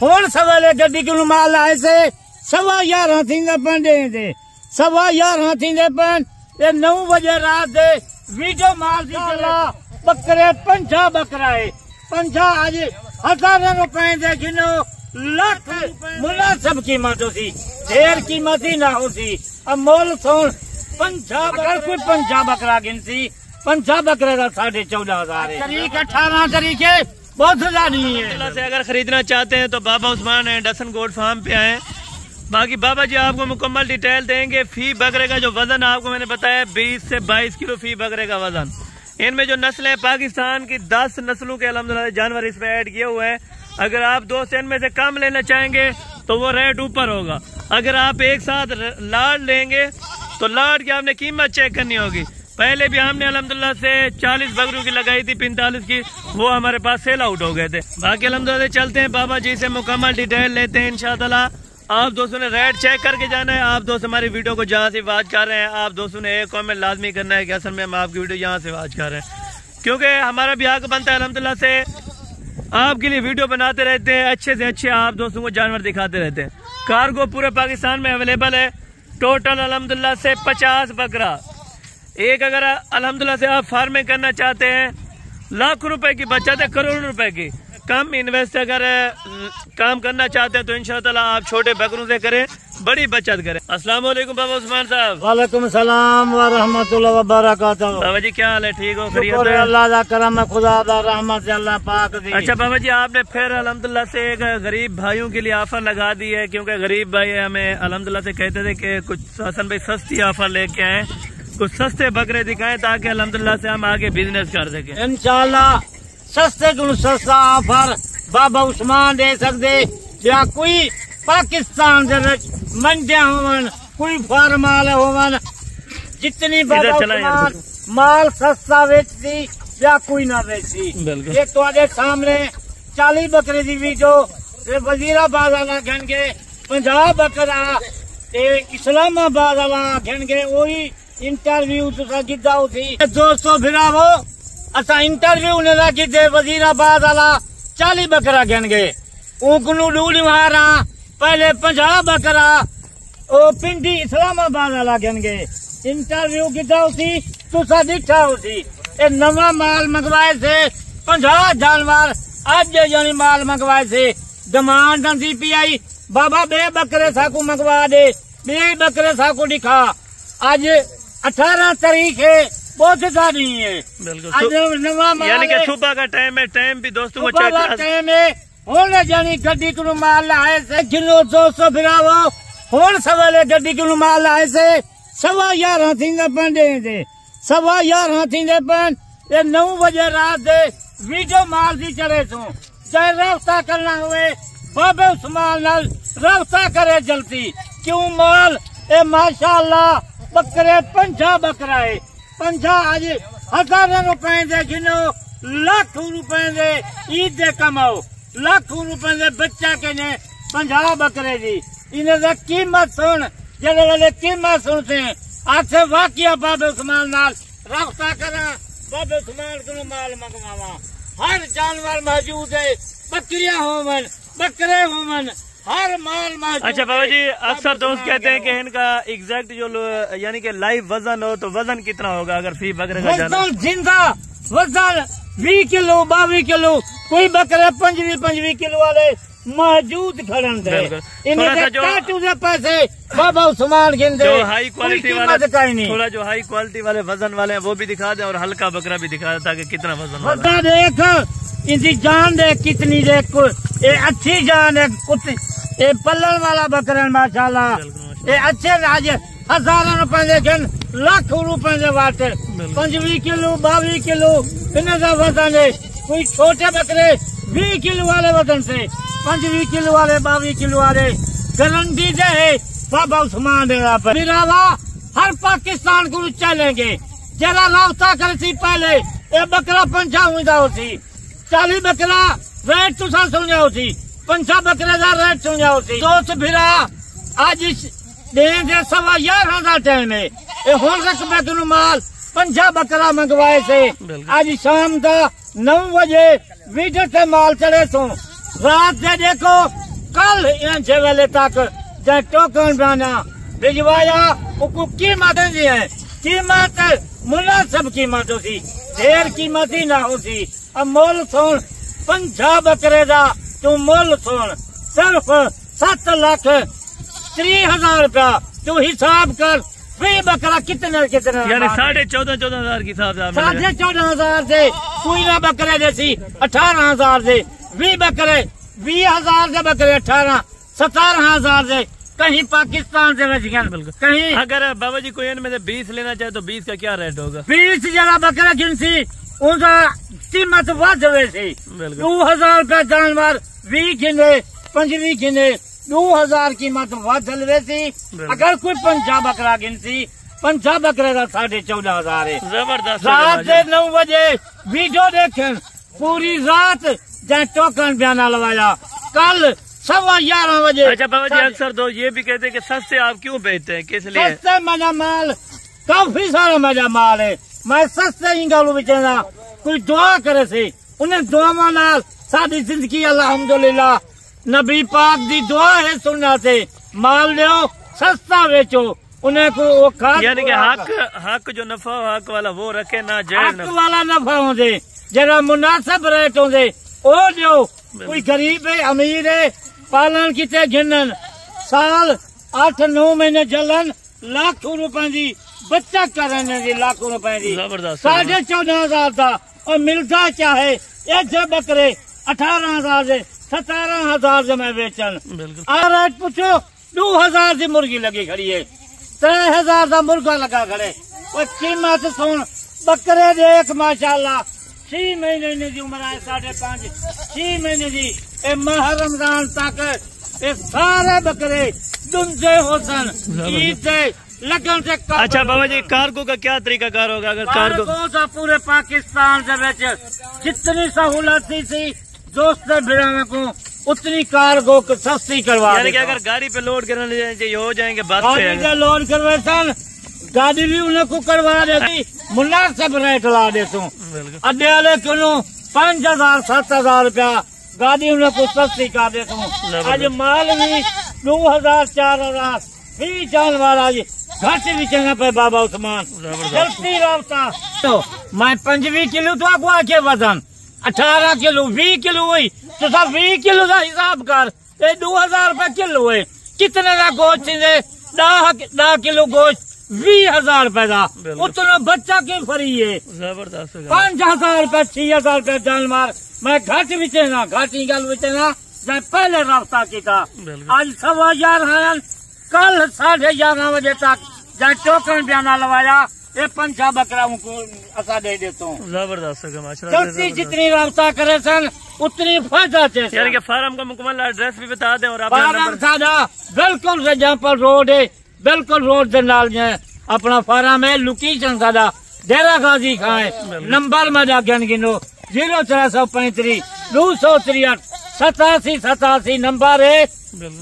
ہوں سویرے گڈی کو مال آئے سے 11:15 تھیندے پن دے 11:15 تھیندے پن 9 بجے رات دے ویڈیو مال دی چلا بکرے 50 بکرا ہے 50 اج 1000 روپے دے گنو لاکھ مناسب قیمت ہوتی ڈھیر قیمت ہی نہ ہوتی اب مول سون 50 اگر کوئی 50 بکرا گنتی 50 بکرے کا 14,500 ہے تاریخ 18 تاریخ بہت زیادہ نہیں ہے سے اگر خریدنا چاہتے ہیں تو بابا عثمان ہیں ڈسن گوٹ فارم پہ آئیں باقی بابا جی آپ کو مکمل ڈیٹیل دیں گے فی بکرے کا جو وزن آپ کو میں نے بتایا 20 سے 22 کلو فی بکرے کا وزن ان میں جو نسلیں پاکستان کی 10 نسلوں کے الحمدللہ جانور اس میں ایڈ کیے ہوئے ہیں اگر آپ 2 سے ان میں سے کم لینا چاہیں گے تو وہ ریٹ اوپر ہوگا اگر آپ ایک ساتھ لاڈ لیں گے تو لاڈ کی آپ نے قیمت چیک کرنی ہوگی پہلے بھی ہم نے الحمدللہ سے 40 بکروں کی لگائی تھی 45 کی وہ ہمارے پاس سیل آؤٹ ہو گئے تھے باقی الحمدللہ سے چلتے ہیں بابا جی سے مکمل ڈیٹیل لیتے ہیں انشاءاللہ آپ دوستوں نے ریٹ چیک کر کے جانا ہے آپ دوست ہماری ویڈیو کو جہاں سے واچ کر رہے ہیں آپ دوستوں نے ایک کامنٹ لازمی کرنا ہے کہ اصل میں ہم آپ کی ویڈیو یہاں سے واچ کر رہے ہیں کیونکہ ہمارا بھی حق بنتا ہے الحمدللہ سے آپ کے لیے ویڈیو بناتے رہتے ہیں اچھے سے اچھے آپ دوستوں کو جانور دکھاتے رہتے ہیں کارگو پورے پاکستان میں اویلیبل ہے ٹوٹل الحمدللہ سے 50 بکرا ایک اگر الحمدللہ سے آپ فارمنگ کرنا چاہتے ہیں لاکھ روپے کی بچت ہے کروڑ روپے کی کم انویسٹ اگر کام کرنا چاہتے ہیں تو انشاءاللہ آپ چھوٹے بکروں سے کریں بڑی بچت کریں السلام علیکم بابا عثمان صاحب وعلیکم السلام ورحمۃ اللہ وبرکاتہ بابا جی کیا حال ہے ٹھیک ہو خیریت شکر اللہ دا کرم خدا دا رحمت سے اللہ پاک دی اچھا بابا جی آپ نے پھر الحمدللہ سے ایک غریب بھائیوں کے لیے آفر لگا دی ہے کیونکہ غریب بھائی ہمیں الحمدللہ سے کہتے تھے کہ کچھ حسن بھائی سستی آفر لے کے آئیں کچھ سستے بکرے دکھائیں تاکہ الحمدللہ سے ہم آگے بزنس کر سکیں انشاءاللہ سستے کو سستا آفر بابا عثمان دے سکتے یا کوئی پاکستان دے منڈیاں ہون کوئی فارم والے ہون جتنی بابا عثمان مال سستا بیچتی یا کوئی نہ بیچتی یہ تواڈے سامنے 40 بکرے دی ویڈیو وزیر آباد والا گھن کے 50 بکرا اسلام آباد والا گھن کے وہی انٹرویو تسا کیتا ہوسی دوستو بھراو اسا انٹرویو نے رکھی تے وزیر آباد والا 40 بکرا گن گئے اونکنو ڈولی مارا پہلے 50 بکرا او پنڈی اسلام آباد والا گن گئے انٹرویو کیتا ہوسی تسا دیکھا ہوسی اے نواں مال منگوائے سے 50 جانور اج یعنی مال منگوائے سے ڈیمانڈ دی پی آئی بابا بے بکرے ساکو منگوا دے بے بکرے ساکو دکھا اج 18 تاریخ ہے بہت زیادہ نہیں ہے بالکل یعنی کہ صبح کا ٹائم ہے ٹائم بھی دوستوں کو چیک کرنا ٹائم ہے ہوں جانی گڈی کو مال لائے سے کلو 200 پھراو ہوں سویرے گڈی کو مال لائے سے 11:15 تھیندے پن دے 11:15 تھیندے پن 9 بجے رات دے ویڈیو مال دی چلے سو چاہے رابطہ کرنا ہوئے بابے عثمان نال رابطہ کرے جلدی کیوں مال اے ماشاءاللہ بکرے 50 بکرا ہے 50 اج 1000 روپے دے گنو لاکھ روپے دے عید دے کماؤ لاکھ روپے دے بچہ کے نے 50 بکرے دی انہیں دا قیمت سن جلے والے قیمت سنتے ہیں آج سے واقعہ بابے عثمان نال رابطہ کرا بابے عثمان کو مال منگواوا ہر جانور موجود ہے بکریاں ہومن بکرے ہومن ہر مال موجود اچھا بابا جی اکثر دوست کہتے ہیں کہ ان کا ایگزیکٹ جو یعنی کہ لائیو وزن ہو تو وزن کتنا ہوگا اگر فی بکرے کا وزن زندہ وزن 20 کلو 22 کلو کوئی بکرے 25 کلو والے موجود کھڑن دے انہیں ٹاٹو دے پیسے بابا عثمان گن دے جو ہائی کوالٹی والے تھوڑا جو ہائی کوالٹی والے وزن والے ہیں وہ بھی دکھا دیں اور ہلکا بکرا بھی دکھا دیں تاکہ کتنا وزن والا دیکھ ان کی جان دے کتنی دے یہ اچھی جان ہے یہ پلن والا بکرن ماشاءاللہ یہ اچھے راج 1000 روپے دے گن لاکھ روپے دے واٹر 25 کلو 22 کلو انہیں دا وزن ہے کوئی چھوٹے بکرے 20 کلو والے وزن سے 25 کلو والے 22 کلو والے گارنٹی دے ہے بابا عثمان دے پر میراوا ہر پاکستان کو چلیں گے جرا رابطہ کرسی پہلے یہ بکرا 50 ہوتا ہوتی 40 بکرا ریٹ تو سنیا ہوتی 50 بکرے کا ریٹ سنیا ہوتی دوست پھرا آج دین سے 11:15 کا ٹائم ہے یہ ہوں رقبے کو مال 50 بکرا منگوائے سے آج شام کا 9 بجے ویڈیو سے مال چڑھے سو رات سے دیکھو کل انچے ویلے تک جائے ٹوکن بنا بھجوایا وہ قیمتیں دی ہیں قیمت مناسب قیمت ہو سی دیر قیمت ہی نہ ہو سی اب مول سون 50 بکرے دا تو مول سون صرف 7,30,000 روپیہ تو حساب کر فی بکرا کتنے یعنی 14,500 کی حساب سے 14,500 سے کوئی نہ بکرے جیسی 18,000 سے 20 بکرے 20,000 سے بکرے 17,000 سے کہیں پاکستان سے بچ گئے کہیں اگر بابا جی کوئی ان میں سے 20 لینا چاہے تو 20 کا کیا ریٹ ہوگا 20 جگہ بکرا گنسی ان کا قیمت ود ہوئے سی 2,000 روپے جانور 20 گنے 25 گنے 2,000 قیمت ود ہوئے سی اگر کوئی 50 بکرا گنسی 50 بکرے کا 14,500 ہے زبردست رات سے 9 بجے ویڈیو دیکھیں پوری رات جہاں ٹوکن بیانہ لوایا کل 11:15 بجے اچھا بابا جی اکثر تو یہ بھی کہتے ہیں کہ سستے آپ کیوں بیچتے ہیں کس لیے سستے میرا مال کافی سارا میرا مال ہے میں سستے ہی گالو بچنا کوئی دعا کرے سی انہیں دعا نال ساری زندگی الحمدللہ نبی پاک دی دعا ہے سننا سے مال لیو سستا بیچو انہیں کو وہ کھاد یعنی کہ حق جو نفع ہو حق والا وہ رکھے نہ جائز حق والا نفع ہوں دے جرا مناسب ریٹ ہوں دے او دیو کوئی غریب ہے امیر ہے پالن کیتے گنن سال 8-9 مہینے جلن لاکھوں روپے دی بچہ کرنے دی لاکھوں روپے دی زبردست 14,500 تھا اور ملتا کیا ہے ایک سے بکرے 18,000 سے 17,000 سے میں بیچن اور ریٹ پوچھو 2,000 سے مرغی لگی کھڑی ہے 3,000 کا مرغا لگا کھڑے وہ قیمت سن بکرے دیکھ ماشاءاللہ 6 مہینے دی عمر ہے 5.5 6 مہینے دی اے ماہ رمضان تک اے سارے بکرے دنجے ہو سن عید سے لگن سے اچھا بابا جی کارگو کا کیا طریقہ کار ہوگا اگر کارگو کا پورے پاکستان سے جتنی سہولت تھی دوست بھیڑوں کو اتنی کارگو سستی کروا یعنی کہ اگر گاڑی پہ لوڈ کرنے یہ ہو جائیں گے بس گاڑی پہ لوڈ کروے سن گاڑی بھی انہیں کو کروا دیتی مناسب ریٹ لا دیتا ہوں اڈے والے کلو 5,000 7,000 روپیہ گاڑی انہیں کو سستی کر دیتا ہوں آج مال بھی 2,000 4,000 بھی جان والا جی گھٹ بھی چنگا پہ بابا عثمان جلدی رابطہ تو میں 25 کلو تو آپ آ کے وزن 18 کلو 20 کلو ہوئی تو سب 20 کلو کا حساب کر یہ 2,000 روپے کلو ہے کتنے کا گوشت 10 کلو گوشت 20,000 روپے کا اتنا بچہ کی فری ہے زبردست 5,000 روپے 6,000 روپے جانور میں گھٹ بچنا گھاٹی گل بچنا میں پہلے رابطہ کیا آج 11:15 کل 11:30 بجے تک جب ٹوکن بیانہ لوایا یہ 5 بکرا کو اصا دے دیتا ہوں زبردست جلدی جتنی رابطہ کرے سن اتنی فائدہ چاہیے یعنی کہ فارم کا مکمل ایڈریس بھی بتا دیں اور فارم ساڈا بالکل سے جہاں پر روڈ ہے بالکل روڈ کے نال جو ہے اپنا فارم ہے لوکیشن ساڈا ڈیرا غازی خان ہے نمبر میں جا گنو 0335 263 87 نمبر ہے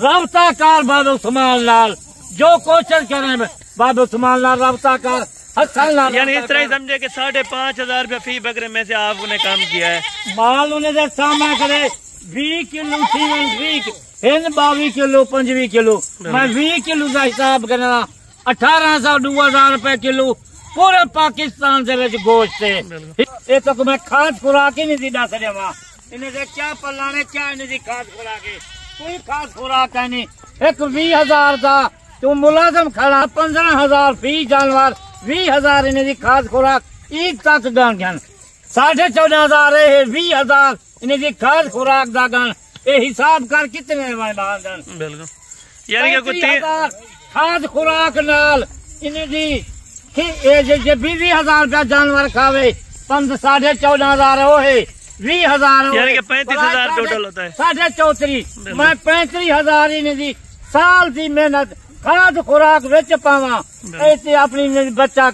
رابطہ کار بابا عثمان لال جو کوشش کریں بابا عثمان لال رابطہ کار یعنی اس طرح ہی سمجھے کہ 5,500 روپے فی بکرے میں سے آپ نے کام کیا ہے مال انہیں سے سامنا کرے 20 کلو 22 کلو 25 کلو میں 20 کلو کا حساب کرنا 1,800 2,000 روپے کلو پورے پاکستان سے گوشت ہے یہ تو میں کھاد خوراک ہی نہیں دی دس رہا انہیں سے کیا پلانے کیا انہیں دی کھاد خوراک ہے کوئی کھاد خوراک ہے نہیں ایک 20,000 کا تو ملازم کھڑا 15,000 فی جانور 20,000 انہیں دی کھاد خوراک عید تک گن گن 14,500 ہے 20,000 انہیں دی کھاد خوراک دا گن یہ حساب کر کتنے گن بالکل یعنی کہ 30,000 کھاد خوراک نال انہیں دی 20,000 روپیہ جانور کھاوے 14,500 وہ ہے 20,000 یعنی کہ 35,000 ٹوٹل ہوتا ہے 34,500 میں 35,000 انہیں دی سال دی محنت کھاد خوراک وچ پاواں ایسے اپنی بچہ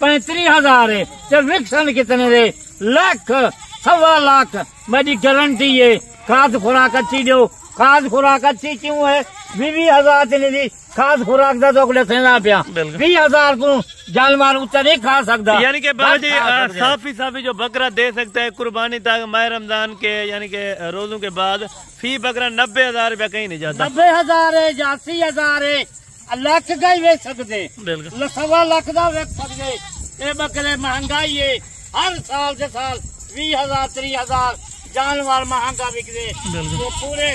35,000 ہے تے وکسن کتنے دے لاکھ 1.25 لاکھ میری گارنٹی ہے کھاد خوراک اچھی دو کھاد خوراک اچھی کیوں ہے 20,000 چلی دی خاص خوراک دا تو اگلے سینا پیا بالکل 20,000 کو جانور اتنا نہیں کھا سکتا یعنی کہ بابا جی صافی جو بکرا دے سکتا ہے قربانی تک ماہ رمضان کے یعنی کہ روزوں کے بعد فی بکرا 90,000 روپیہ کہیں نہیں جاتا 90,000 ہے یا 80,000 ہے لاکھ کا ہی ویچ سکتے بالکل 1.25 لاکھ کا ویچ سکتے یہ بکرے مہنگائی ہے ہر سال سے سال 20,000 30,000 جانور مہنگا بکتے وہ پورے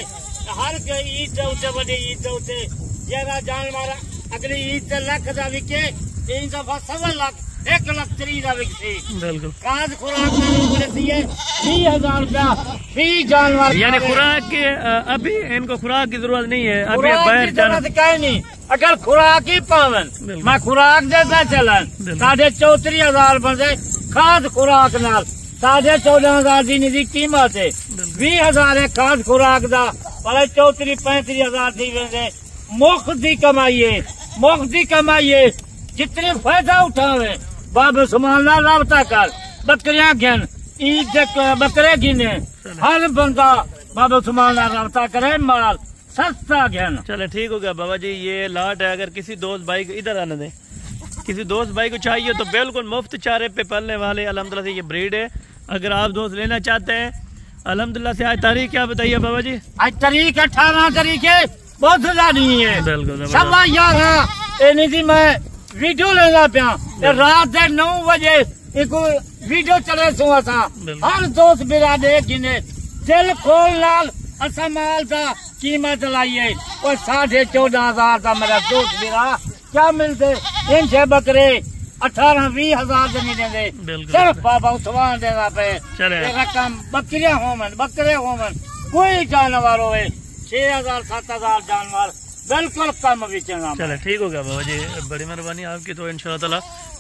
ہر عید سے بڑی عید سے جہاں جانور اگلی عید سے لکھ کا وکے ان دفعہ 1.25 لاکھ 1,30,000 کا وکسی بالکل کاج خوراک 20,000 روپیہ فی جانور یعنی خوراک کے ابھی ان کو خوراک کی ضرورت نہیں ہے ابھی خوراک باہر کی ضرورت کہیں نہیں اگر خوراک ہی پاون میں خوراک دیتا چلن 34,000 بندے کھاد خوراک نال 14,500 دی نزدیک قیمت ہے 20,000 ہے کھاد خوراک دا پر 34-35,000 دی ویندے مفت دی کمائی ہے مفت دی کمائی ہے جتنے فائدہ اٹھاوے بابا عثمان نال رابطہ کر بکریاں گھن عید بکرے گھنے ہر بندہ بابا عثمان نال رابطہ کرے مال سستا گھن چلے ٹھیک ہو گیا بابا جی یہ لاٹ ہے اگر کسی دوست بھائی کو ادھر آنے دیں کسی دوست بھائی کو چاہیے تو بالکل مفت چارے پہ پلنے والے الحمدللہ سے یہ بریڈ ہے اگر آپ دوست لینا چاہتے ہیں الحمدللہ سے آج تاریخ کیا بتائیے بابا جی آج تاریخ 18 تاریخ ہے بہت زیادہ نہیں ہے بالکل 11 میں ویڈیو لینا پیا رات 9 بجے ایک ویڈیو چلے سوا تھا ہر دوست برادر گنے دل کھول لال اصا مال کا قیمت لائیے اور 14,500 کا میرا دوست میرا کیا ملتے ان سے بکرے 18-20,000 سے نہیں دیں صرف بابا عثمان دینا پہ رقم بکریاں ہومن بکرے ہومن کوئی جانور ہوئے 6,000-7,000 جانور بالکل کم بیچنا چلے ٹھیک ہو گیا بابا جی بڑی مہربانی آپ کی تو انشاءاللہ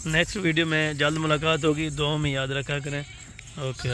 نیکسٹ ویڈیو میں جلد ملاقات ہوگی دعاؤں میں یاد رکھا کریں اوکے